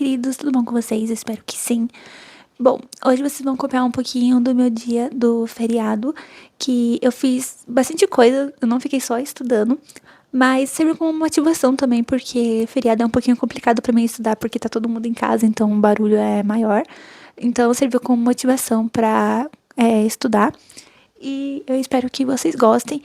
queridos, tudo bom com vocês? Espero que sim. Bom, hoje vocês vão acompanhar um pouquinho do meu dia do feriado, que eu fiz bastante coisa, eu não fiquei só estudando, mas serviu como motivação também, porque feriado é um pouquinho complicado pra mim estudar, porque tá todo mundo em casa, então o barulho é maior. Então serviu como motivação pra estudar, e eu espero que vocês gostem.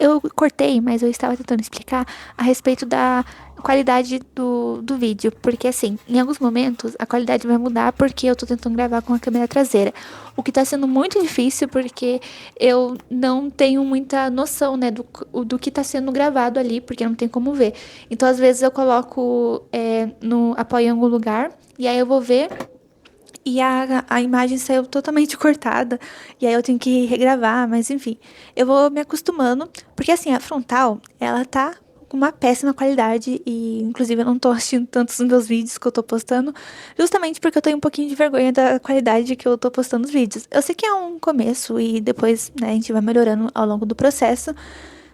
Eu cortei, mas eu estava tentando explicar a respeito da qualidade do vídeo. Porque, assim, em alguns momentos a qualidade vai mudar porque eu tô tentando gravar com a câmera traseira. O que tá sendo muito difícil porque eu não tenho muita noção, né, do que tá sendo gravado ali, porque não tem como ver. Então, às vezes, eu coloco no apoio em algum lugar e aí eu vou ver. E a imagem saiu totalmente cortada. E aí eu tenho que regravar, mas enfim. Eu vou me acostumando. Porque assim, a frontal, ela tá com uma péssima qualidade. E inclusive eu não tô assistindo tantos dos meus vídeos que eu tô postando. Justamente porque eu tenho um pouquinho de vergonha da qualidade que eu tô postando os vídeos. Eu sei que é um começo e depois, né, a gente vai melhorando ao longo do processo.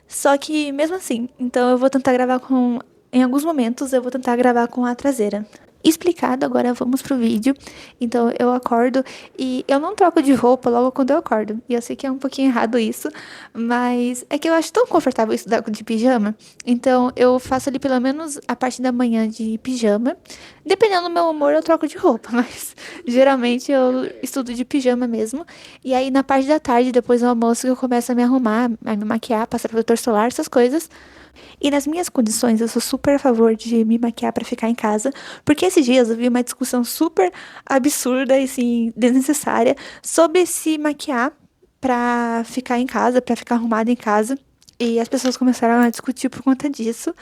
Só que mesmo assim, então eu vou tentar gravar com. Em alguns momentos eu vou tentar gravar com a traseira. Explicado, agora vamos pro vídeo. Então eu acordo e eu não troco de roupa logo quando eu acordo. E eu sei que é um pouquinho errado isso, mas é que eu acho tão confortável estudar de pijama. Então eu faço ali pelo menos a parte da manhã de pijama. Dependendo do meu humor, eu troco de roupa, mas geralmente eu estudo de pijama mesmo. E aí na parte da tarde, depois do almoço, eu começo a me arrumar, a me maquiar, passar protetor solar, essas coisas. E nas minhas condições, eu sou super a favor de me maquiar pra ficar em casa, porque esses dias eu vi uma discussão super absurda e assim, desnecessária sobre se maquiar pra ficar em casa, pra ficar arrumada em casa. E as pessoas começaram a discutir por conta disso,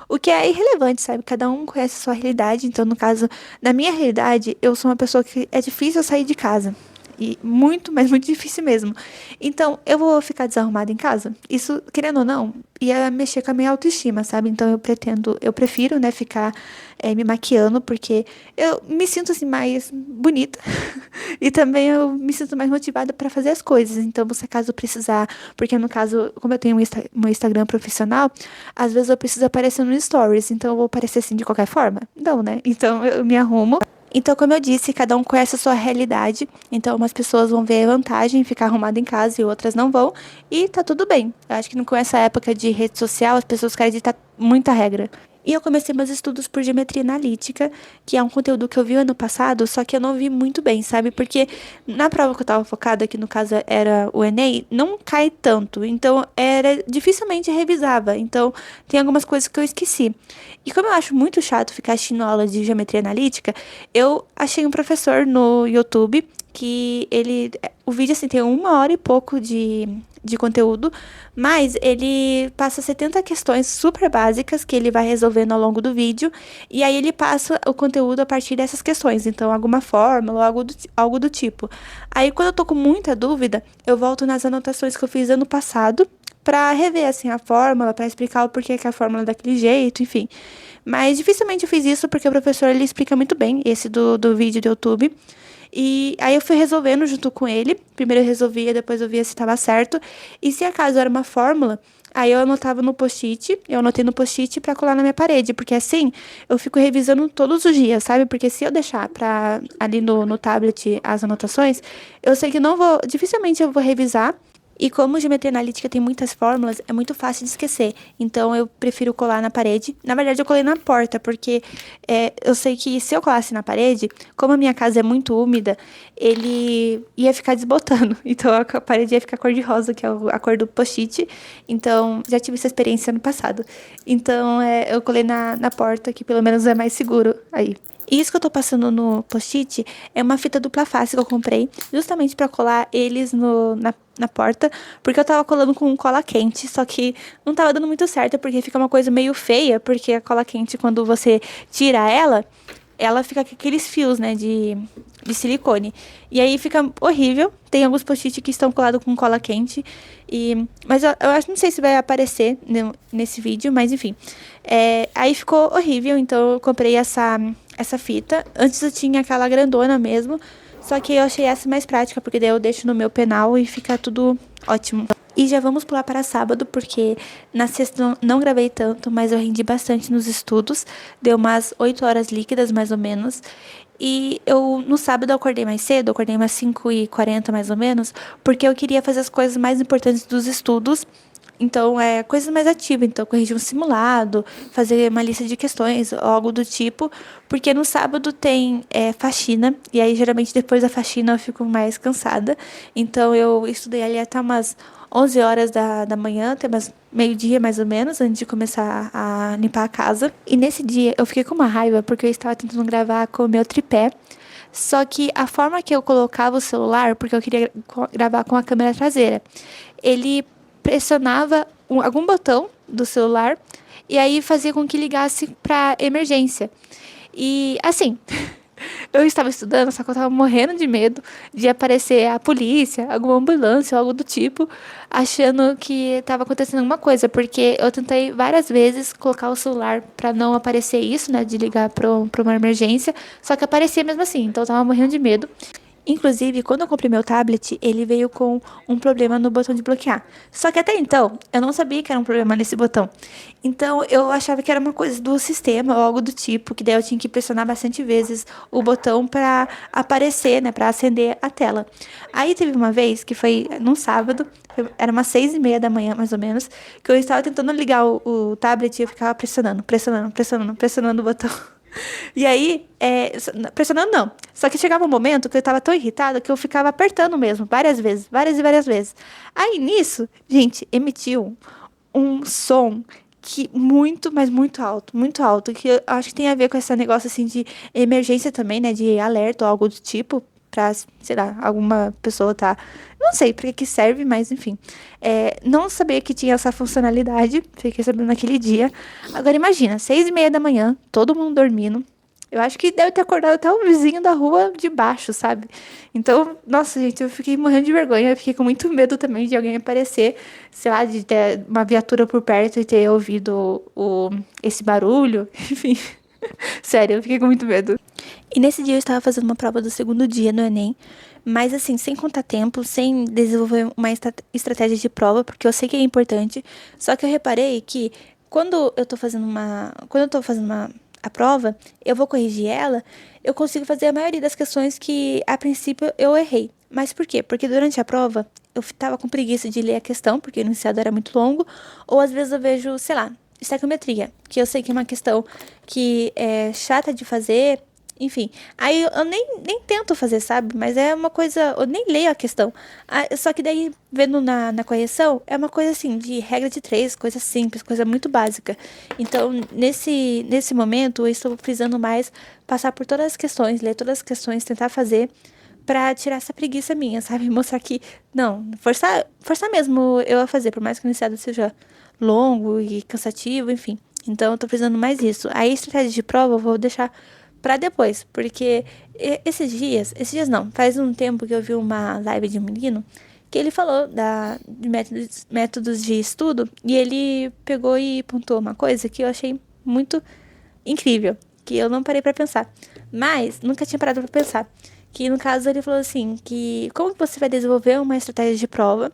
o que é irrelevante, sabe? Cada um conhece a sua realidade. Então, no caso, na minha realidade, eu sou uma pessoa que é difícil eu sair de casa. E muito, mas muito difícil mesmo. Então, eu vou ficar desarrumada em casa? Isso, querendo ou não, ia mexer com a minha autoestima, sabe? Então, eu prefiro, né, ficar me maquiando, porque eu me sinto, assim, mais bonita. E também eu me sinto mais motivada para fazer as coisas. Então, se acaso precisar, porque no caso, como eu tenho um Instagram profissional, às vezes eu preciso aparecer no Stories. Então, eu vou aparecer assim de qualquer forma? Não, né? Então, eu me arrumo. Então, como eu disse, cada um conhece a sua realidade. Então, umas pessoas vão ver vantagem em ficar arrumada em casa e outras não vão. E tá tudo bem. Eu acho que com essa época de rede social, as pessoas querem ditar muita regra. E eu comecei meus estudos por geometria analítica, que é um conteúdo que eu vi ano passado, só que eu não vi muito bem, sabe? Porque na prova que eu tava focada, que no caso era o Enem, não cai tanto. Então, dificilmente revisava. Então, tem algumas coisas que eu esqueci. E como eu acho muito chato ficar assistindo aula de geometria analítica, eu achei um professor no YouTube que o vídeo assim tem 1 hora e pouco de conteúdo, mas ele passa 70 questões super básicas que ele vai resolvendo ao longo do vídeo, e aí ele passa o conteúdo a partir dessas questões, então alguma fórmula ou algo do tipo. Aí quando eu tô com muita dúvida, eu volto nas anotações que eu fiz ano passado, pra rever, assim, a fórmula, pra explicar o porquê que a fórmula é daquele jeito, enfim. Mas dificilmente eu fiz isso porque o professor, ele explica muito bem, esse do vídeo do YouTube. E aí eu fui resolvendo junto com ele. Primeiro eu resolvia, depois eu via se estava certo. E se acaso era uma fórmula, aí eu anotava no post-it. Eu anotei no post-it pra colar na minha parede. Porque assim, eu fico revisando todos os dias, sabe? Porque se eu deixar ali no tablet as anotações, eu sei que não vou... Dificilmente eu vou revisar. E como geometria analítica tem muitas fórmulas, é muito fácil de esquecer. Então, eu prefiro colar na parede. Na verdade, eu colei na porta, porque eu sei que se eu colasse na parede, como a minha casa é muito úmida, ele ia ficar desbotando. Então, a parede ia ficar cor-de-rosa, que é a cor do post-it. Então, já tive essa experiência no passado. Então, eu colei na porta, que pelo menos é mais seguro aí. E isso que eu tô passando no post-it é uma fita dupla face que eu comprei, justamente pra colar eles na porta, porque eu tava colando com cola quente, só que não tava dando muito certo, porque fica uma coisa meio feia, porque a cola quente, quando você tira ela fica com aqueles fios, né, de silicone. E aí fica horrível. Tem alguns post-it que estão colados com cola quente. Mas eu acho, não sei se vai aparecer nesse vídeo, mas enfim. Aí ficou horrível, então eu comprei essa fita. Antes eu tinha aquela grandona mesmo, só que eu achei essa mais prática, porque daí eu deixo no meu penal e fica tudo ótimo. E já vamos pular para sábado, porque na sexta não gravei tanto, mas eu rendi bastante nos estudos. Deu umas 8 horas líquidas, mais ou menos. E eu, no sábado, eu acordei mais cedo, eu acordei umas 5h40 mais ou menos, porque eu queria fazer as coisas mais importantes dos estudos. Então, coisas mais ativas. Então, corrigir um simulado, fazer uma lista de questões, algo do tipo. Porque no sábado tem faxina, e aí geralmente depois da faxina eu fico mais cansada. Então, eu estudei ali até umas 11 horas da manhã, até umas meio-dia mais ou menos, antes de começar a limpar a casa. E nesse dia eu fiquei com uma raiva, porque eu estava tentando gravar com o meu tripé. Só que a forma que eu colocava o celular, porque eu queria gravar com a câmera traseira, ele pressionava algum botão do celular e aí fazia com que ligasse para emergência. E assim, eu estava estudando, só que eu estava morrendo de medo de aparecer a polícia, alguma ambulância, algo do tipo, achando que estava acontecendo alguma coisa, porque eu tentei várias vezes colocar o celular para não aparecer isso, né, de ligar para uma emergência, só que aparecia mesmo assim, então eu estava morrendo de medo. Inclusive, quando eu comprei meu tablet, ele veio com um problema no botão de bloquear. Só que até então, eu não sabia que era um problema nesse botão. Então, eu achava que era uma coisa do sistema ou algo do tipo, que daí eu tinha que pressionar bastante vezes o botão para aparecer, né, para acender a tela. Aí teve uma vez, que foi num sábado, era umas 6h30 da manhã, mais ou menos, que eu estava tentando ligar o tablet e eu ficava pressionando, pressionando, pressionando, pressionando o botão. E aí, pressionando não. Só que chegava um momento que eu tava tão irritada que eu ficava apertando mesmo, várias vezes, várias e várias vezes. Aí nisso, gente, emitiu um som que muito, mas muito alto, que eu acho que tem a ver com esse negócio assim de emergência também, né, de alerta ou algo do tipo, pra, sei lá, alguma pessoa tá, não sei pra que serve, mas enfim. Não sabia que tinha essa funcionalidade, fiquei sabendo naquele dia. Agora imagina, 6h30 da manhã, todo mundo dormindo. Eu acho que deve ter acordado até o vizinho da rua de baixo, sabe? Então, nossa, gente, eu fiquei morrendo de vergonha. Eu fiquei com muito medo também de alguém aparecer, sei lá, de ter uma viatura por perto e ter ouvido esse barulho. Enfim, sério, eu fiquei com muito medo. E nesse dia eu estava fazendo uma prova do segundo dia no Enem, mas assim, sem contar tempo, sem desenvolver uma estratégia de prova, porque eu sei que é importante. Só que eu reparei que quando eu tô fazendo a prova, eu vou corrigir ela, eu consigo fazer a maioria das questões que a princípio eu errei. Mas por quê? Porque durante a prova eu tava com preguiça de ler a questão, porque o enunciado era muito longo, ou às vezes eu vejo, sei lá, estequiometria, que eu sei que é uma questão que é chata de fazer, enfim. Aí eu nem tento fazer, sabe? Mas é uma coisa, eu nem leio a questão. Só que daí, vendo na correção, é uma coisa assim, de regra de três, coisa simples, coisa muito básica. Então, nesse momento, eu estou frisando mais passar por todas as questões, ler todas as questões, tentar fazer pra tirar essa preguiça minha, sabe? Mostrar que, não, forçar mesmo eu a fazer, por mais que o iniciado seja longo e cansativo, enfim. Então, eu tô precisando mais isso. Aí, estratégia de prova, eu vou deixar pra depois, porque esses dias não, faz um tempo que eu vi uma live de um menino que ele falou de métodos de estudo e ele pegou e pontuou uma coisa que eu achei muito incrível, que eu não parei pra pensar, mas nunca tinha parado pra pensar, que no caso ele falou assim, que como que você vai desenvolver uma estratégia de prova,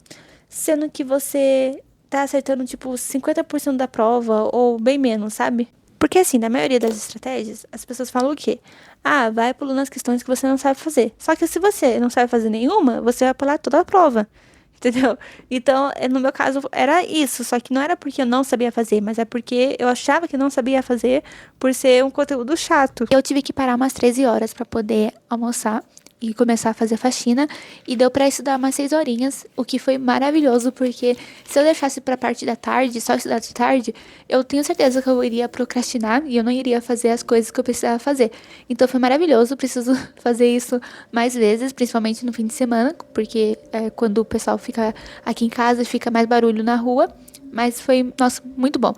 sendo que você tá acertando tipo 50% da prova ou bem menos, sabe? Porque assim, na maioria das estratégias, as pessoas falam o quê? Ah, vai pulando as questões que você não sabe fazer. Só que se você não sabe fazer nenhuma, você vai pular toda a prova. Entendeu? Então, no meu caso, era isso. Só que não era porque eu não sabia fazer, mas é porque eu achava que não sabia fazer por ser um conteúdo chato. Eu tive que parar umas 13 horas pra poder almoçar e começar a fazer faxina. E deu pra estudar umas 6 horinhas, o que foi maravilhoso, porque se eu deixasse pra parte da tarde, só estudar de tarde, eu tenho certeza que eu iria procrastinar e eu não iria fazer as coisas que eu precisava fazer. Então foi maravilhoso, preciso fazer isso mais vezes, principalmente no fim de semana, porque quando o pessoal fica aqui em casa, fica mais barulho na rua. Mas foi, nossa, muito bom.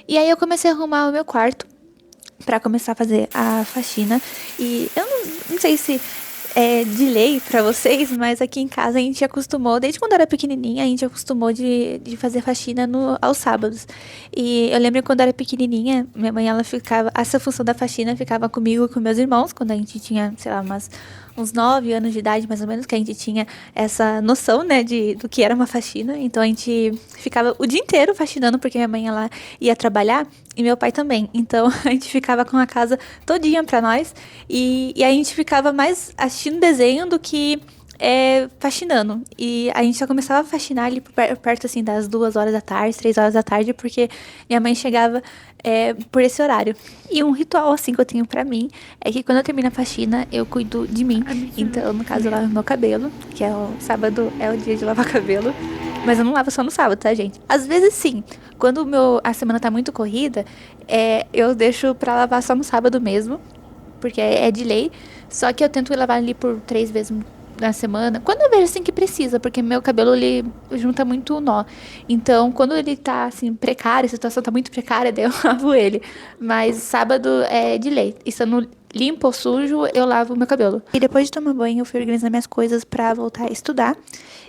E aí eu comecei a arrumar o meu quarto pra começar a fazer a faxina. E eu não sei se de lei pra vocês, mas aqui em casa a gente acostumou, desde quando eu era pequenininha, a gente acostumou de fazer faxina aos sábados. E eu lembro que quando eu era pequenininha, minha mãe, essa função da faxina ficava comigo e com meus irmãos, quando a gente tinha, sei lá, uns 9 anos de idade, mais ou menos, que a gente tinha essa noção, né, do que era uma faxina. Então a gente ficava o dia inteiro faxinando, porque minha mãe ela ia trabalhar e meu pai também. Então a gente ficava com a casa todinha pra nós e a gente ficava mais assistindo desenho do que faxinando. E a gente só começava a faxinar ali perto, assim, das 2 horas da tarde, 3 horas da tarde, porque minha mãe chegava por esse horário. E um ritual, assim, que eu tenho pra mim, é que quando eu termino a faxina, eu cuido de mim. Então, no caso, eu lavo meu cabelo, que é o sábado, é o dia de lavar cabelo. Mas eu não lavo só no sábado, tá, gente? Às vezes, sim. Quando a semana tá muito corrida, eu deixo pra lavar só no sábado mesmo, porque é de lei. Só que eu tento lavar ali por 3 vezes na semana, quando eu vejo assim que precisa, porque meu cabelo ele junta muito nó. Então, quando ele tá assim precário, a situação tá muito precária, daí eu lavo ele. Mas sábado é de lei. Estando limpo ou sujo, eu lavo meu cabelo. E depois de tomar banho, eu fui organizar minhas coisas pra voltar a estudar.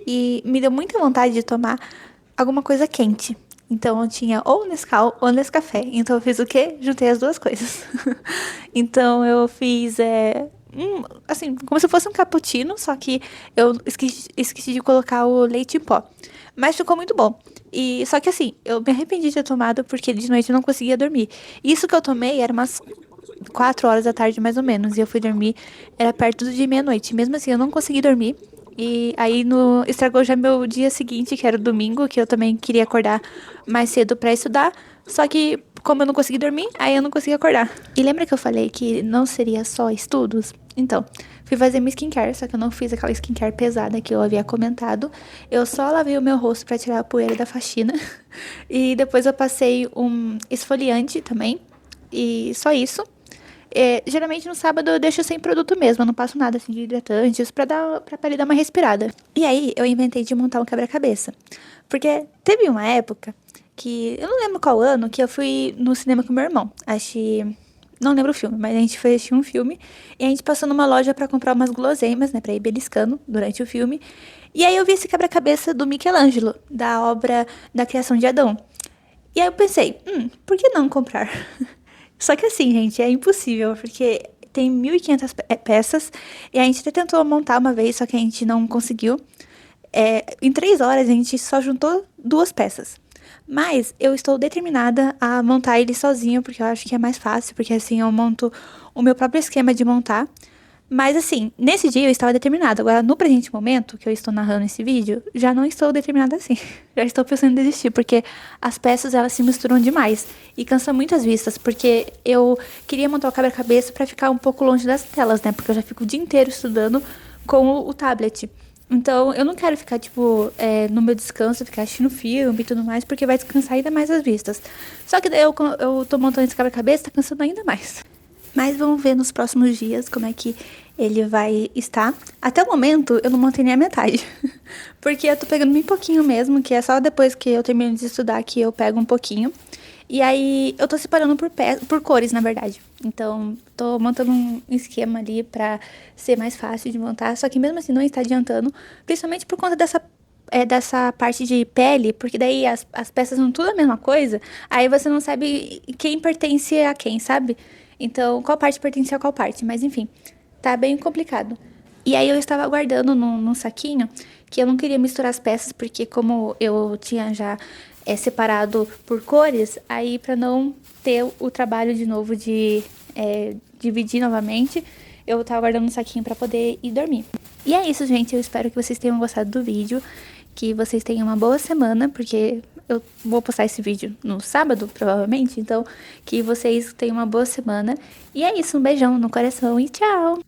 E me deu muita vontade de tomar alguma coisa quente. Então eu tinha ou Nescau ou Nescafé. Então eu fiz o quê? Juntei as duas coisas. Então eu fiz assim, como se fosse um cappuccino, só que eu esqueci de colocar o leite em pó. Mas ficou muito bom. E só que assim, eu me arrependi de ter tomado porque de noite eu não conseguia dormir. Isso que eu tomei era umas 4 horas da tarde mais ou menos, e eu fui dormir era perto de meia-noite. Mesmo assim, eu não consegui dormir. E aí estragou já meu dia seguinte, que era o domingo, que eu também queria acordar mais cedo pra estudar. Só que, como eu não consegui dormir, aí eu não consegui acordar. E lembra que eu falei que não seria só estudos? Então, fui fazer minha skincare, só que eu não fiz aquela skincare pesada que eu havia comentado. Eu só lavei o meu rosto pra tirar a poeira da faxina. E depois eu passei um esfoliante também. E só isso. Geralmente no sábado eu deixo sem produto mesmo, eu não passo nada assim de hidratantes pra pele dar uma respirada. E aí eu inventei de montar um quebra-cabeça. Porque teve uma época que, eu não lembro qual ano, que eu fui no cinema com meu irmão. Não lembro o filme, mas a gente foi assistir um filme e a gente passou numa loja pra comprar umas guloseimas, né, pra ir beliscando durante o filme. E aí eu vi esse quebra-cabeça do Michelangelo, da obra da Criação de Adão. E aí eu pensei, por que não comprar? Só que assim, gente, é impossível, porque tem 1.500 peças e a gente até tentou montar uma vez, só que a gente não conseguiu. Em 3 horas a gente só juntou 2 peças. Mas eu estou determinada a montar ele sozinho, porque eu acho que é mais fácil, porque assim eu monto o meu próprio esquema de montar. Mas assim, nesse dia eu estava determinada. Agora, no presente momento que eu estou narrando esse vídeo, já não estou determinada assim. Já estou pensando em desistir, porque as peças elas se misturam demais e cansa muito as vistas, porque eu queria montar o quebra-cabeça para ficar um pouco longe das telas, né? Porque eu já fico o dia inteiro estudando com o tablet. Então, eu não quero ficar, tipo, no meu descanso, ficar assistindo filme e tudo mais, porque vai descansar ainda mais as vistas. Só que daí eu tô montando esse quebra-cabeça, tá cansando ainda mais. Mas vamos ver nos próximos dias como é que ele vai estar. Até o momento, eu não montei nem a metade. Porque eu tô pegando bem pouquinho mesmo, que é só depois que eu termino de estudar que eu pego um pouquinho. E aí, eu tô separando por cores, na verdade. Então, tô montando um esquema ali pra ser mais fácil de montar. Só que mesmo assim, não está adiantando. Principalmente por conta dessa parte de pele, porque daí as peças são tudo a mesma coisa. Aí você não sabe quem pertence a quem, sabe? Então, qual parte pertence a qual parte. Mas enfim, tá bem complicado. E aí eu estava guardando num saquinho, que eu não queria misturar as peças, porque como eu tinha já separado por cores, aí pra não ter o trabalho de novo de dividir novamente, eu tava guardando no saquinho pra poder ir dormir. E é isso, gente. Eu espero que vocês tenham gostado do vídeo, que vocês tenham uma boa semana, porque eu vou postar esse vídeo no sábado, provavelmente. Então, que vocês tenham uma boa semana. E é isso, um beijão no coração e tchau!